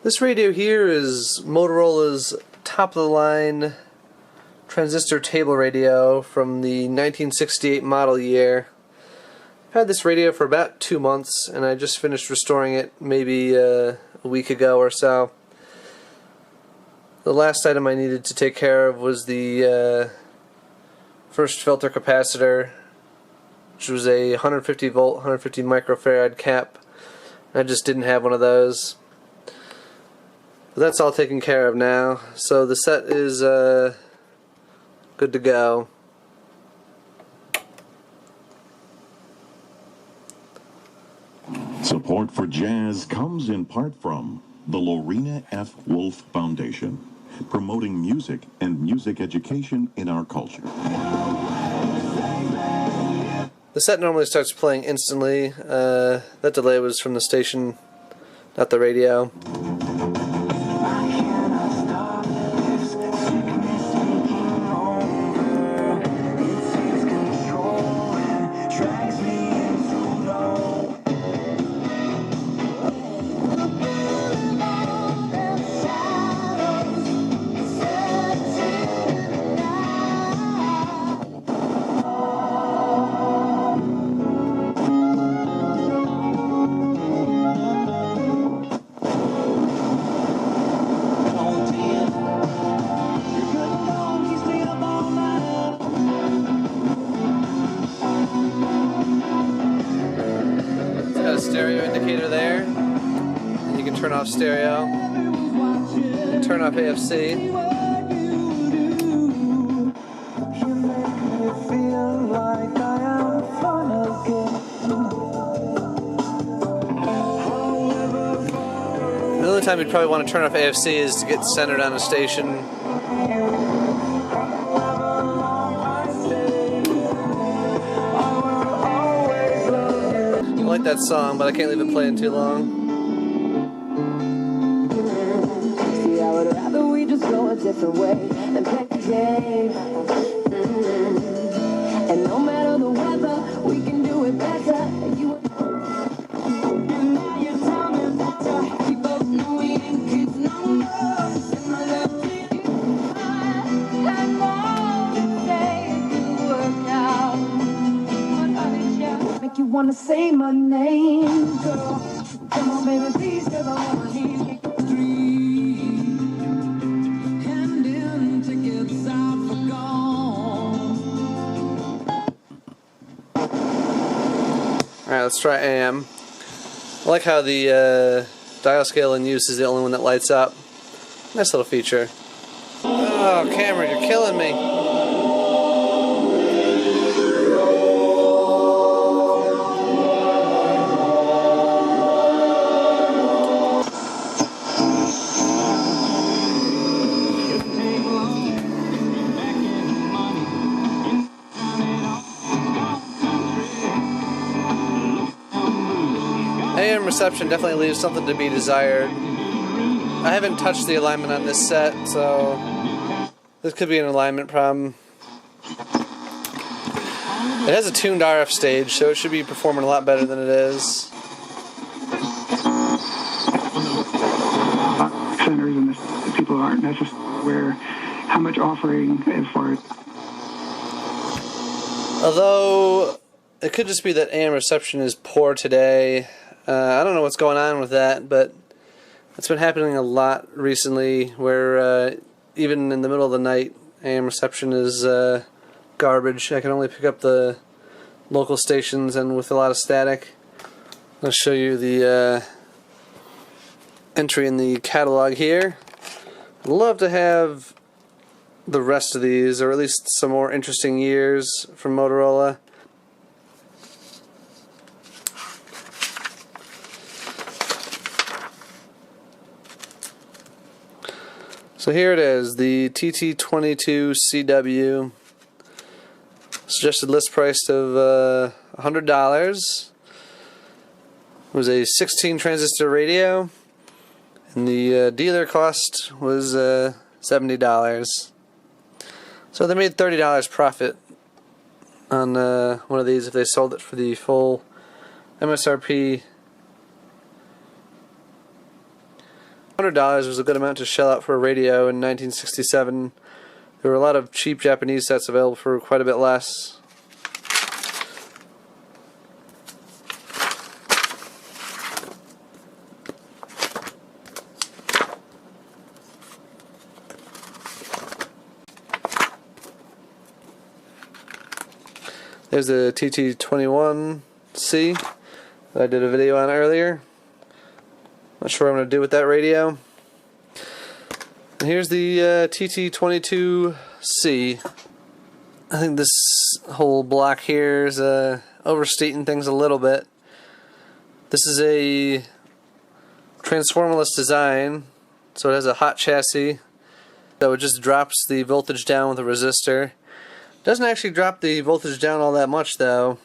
This radio here is Motorola's top-of-the-line transistor table radio from the 1968 model year. I've had this radio for about 2 months, and I just finished restoring it maybe a week ago or so. The last item I needed to take care of was the first filter capacitor, which was a 150 volt, 150 microfarad cap. I just didn't have one of those. But that's all taken care of now, so the set is good to go. Support for jazz comes in part from the Lorena F. Wolf Foundation, promoting music and music education in our culture. The set normally starts playing instantly. That delay was from the station, not the radio. Stereo indicator there, and you can turn off stereo and turn off AFC. The only time you'd probably want to turn off AFC is to get centered on a station. I like that song, but I can't leave it playing too long. See, I would rather we just go a different way and play the game. And no matter the weather, we can do it better. You and now you tell me better. We both know we ain't kids no more. And I love you. I know the day to work out. What are they make you wanna say my name, girl? Come on, baby, please, 'cause I wanna hear you dream. Hand in tickets out for gone. Alright, let's try AM. I like how the dial scale in use is the only one that lights up. Nice little feature. Oh, Cameron, you're killing me. AM reception definitely leaves something to be desired. I haven't touched the alignment on this set, so this could be an alignment problem. It has a tuned RF stage, so it should be performing a lot better than it is. Centers and the people aren't necessarily aware how much offering as far as. Although it could just be that AM reception is poor today. I don't know what's going on with that, but it's been happening a lot recently where even in the middle of the night AM reception is garbage. I can only pick up the local stations and with a lot of static. I'll show you the entry in the catalog here. I'd love to have the rest of these, or at least some more interesting years from Motorola. So here it is, the TT22CW. Suggested list price of $100. It was a 16 transistor radio, and the dealer cost was $70. So they made $30 profit on one of these if they sold it for the full MSRP $100 was a good amount to shell out for a radio in 1967. There were a lot of cheap Japanese sets available for quite a bit less. There's the TT22C that I did a video on earlier. Not sure what I'm going to do with that radio. And here's the TT22C. I think this whole block here is overstating things a little bit. This is a transformerless design, so it has a hot chassis that just drops the voltage down with a resistor. Doesn't actually drop the voltage down all that much though.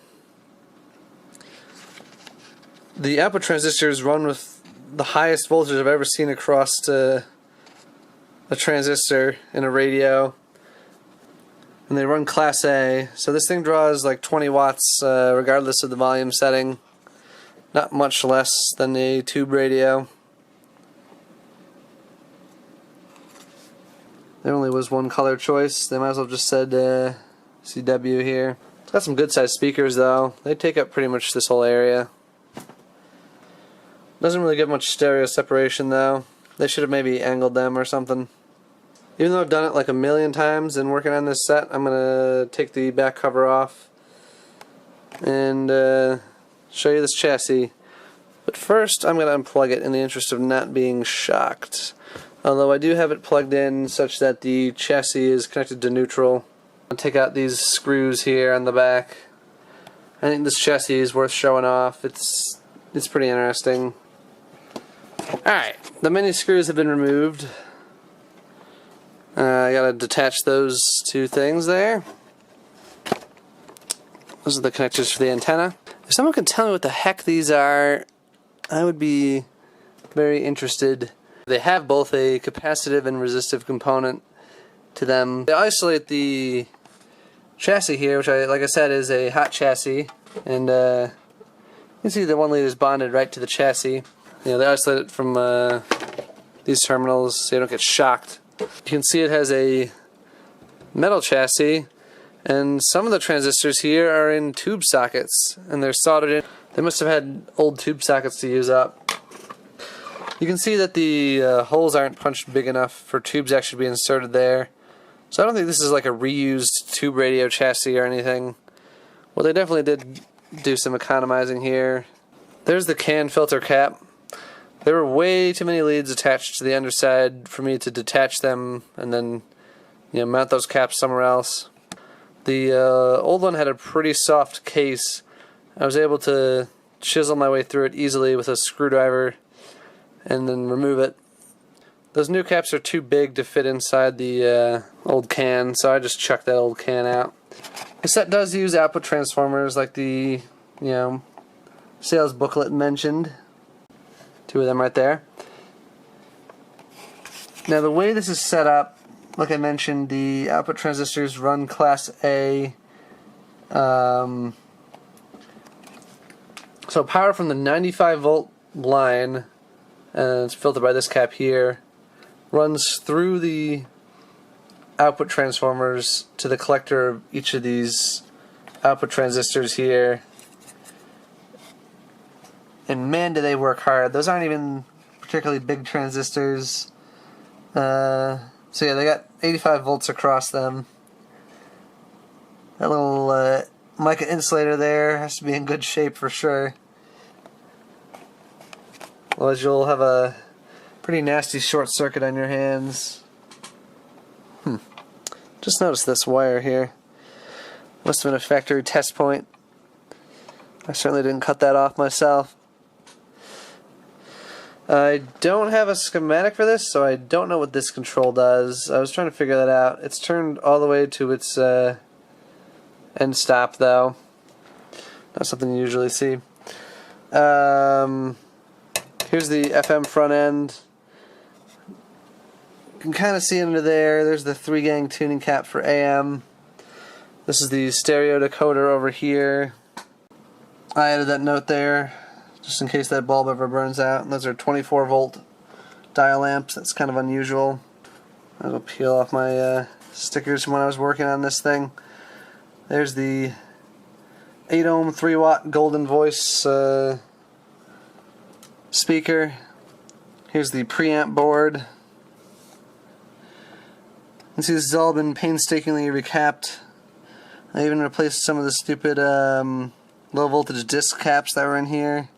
The output transistors run with the highest voltage I've ever seen across a transistor in a radio, and they run class A, so this thing draws like 20 watts regardless of the volume setting. Not much less than a tube radio. There only was one color choice. They might as well have just said CW here. It's got some good sized speakers though. They take up pretty much this whole area. Doesn't really get much stereo separation though. They should have maybe angled them or something. Even though I've done it like a million times and working on this set, I'm going to take the back cover off and show you this chassis. But first I'm going to unplug it in the interest of not being shocked. Although I do have it plugged in such that the chassis is connected to neutral. I'll take out these screws here on the back. I think this chassis is worth showing off. It's pretty interesting. Alright, the mini screws have been removed. I gotta detach those two things there. Those are the connectors for the antenna. If someone could tell me what the heck these are, I would be very interested. They have both a capacitive and resistive component to them. They isolate the chassis here, which like I said is a hot chassis, and you can see the one lead is bonded right to the chassis. You know, they isolate it from these terminals so you don't get shocked. You can see it has a metal chassis, and some of the transistors here are in tube sockets, and they're soldered in. They must have had old tube sockets to use up. You can see that the holes aren't punched big enough for tubes to actually be inserted there. So I don't think this is like a reused tube radio chassis or anything. Well, they definitely did do some economizing here. There's the CAN filter cap. There were way too many leads attached to the underside for me to detach them and then, you know, mount those caps somewhere else. The old one had a pretty soft case. I was able to chisel my way through it easily with a screwdriver and then remove it. Those new caps are too big to fit inside the old can, so I just chucked that old can out. The set does use output transformers like the, you know, sales booklet mentioned. Two of them right there. Now the way this is set up, like I mentioned, the output transistors run class A. So power from the 95 volt line, and it's filtered by this cap here, runs through the output transformers to the collector of each of these output transistors here. And man, do they work hard. Those aren't even particularly big transistors. So yeah, they got 85 volts across them. That little mica insulator there has to be in good shape for sure. Otherwise you'll have a pretty nasty short circuit on your hands. Just noticed this wire here. Must have been a factory test point. I certainly didn't cut that off myself. I don't have a schematic for this, so I don't know what this control does. I was trying to figure that out. It's turned all the way to its end stop, though. Not something you usually see. Here's the FM front end. You can kind of see under there. There's the 3-gang tuning cap for AM. This is the stereo decoder over here. I added that note there just in case that bulb ever burns out. And those are 24 volt dial lamps. That's kind of unusual. I'll peel off my stickers from when I was working on this thing. There's the 8 ohm 3 watt golden voice speaker. Here's the preamp board. You can see this has all been painstakingly recapped. I even replaced some of the stupid low voltage disc caps that were in here.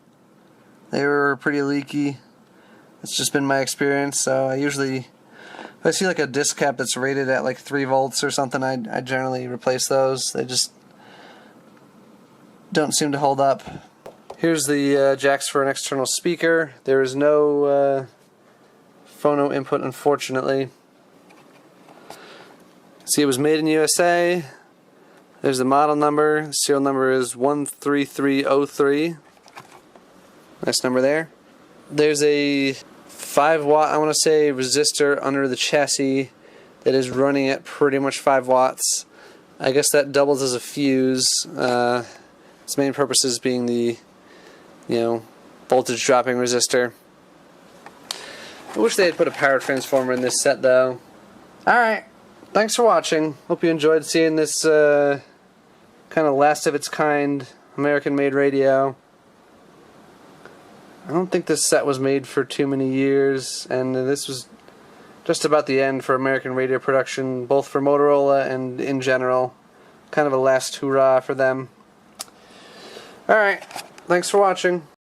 They were pretty leaky. It's just been my experience, so I usually, if I see like a disc cap that's rated at like 3 volts or something, I generally replace those. They just don't seem to hold up. Here's the jacks for an external speaker. There is no phono input, unfortunately. See, it was made in USA. There's the model number. The serial number is 13303. Nice number there. There's a 5 watt, I want to say, resistor under the chassis that is running at pretty much 5 watts. I guess that doubles as a fuse. Its main purpose is being the, voltage dropping resistor. I wish they had put a power transformer in this set though. Alright, thanks for watching. Hope you enjoyed seeing this kind of last of its kind American made radio. I don't think this set was made for too many years, and this was just about the end for American radio production, both for Motorola and in general. Kind of a last hurrah for them. Alright, thanks for watching.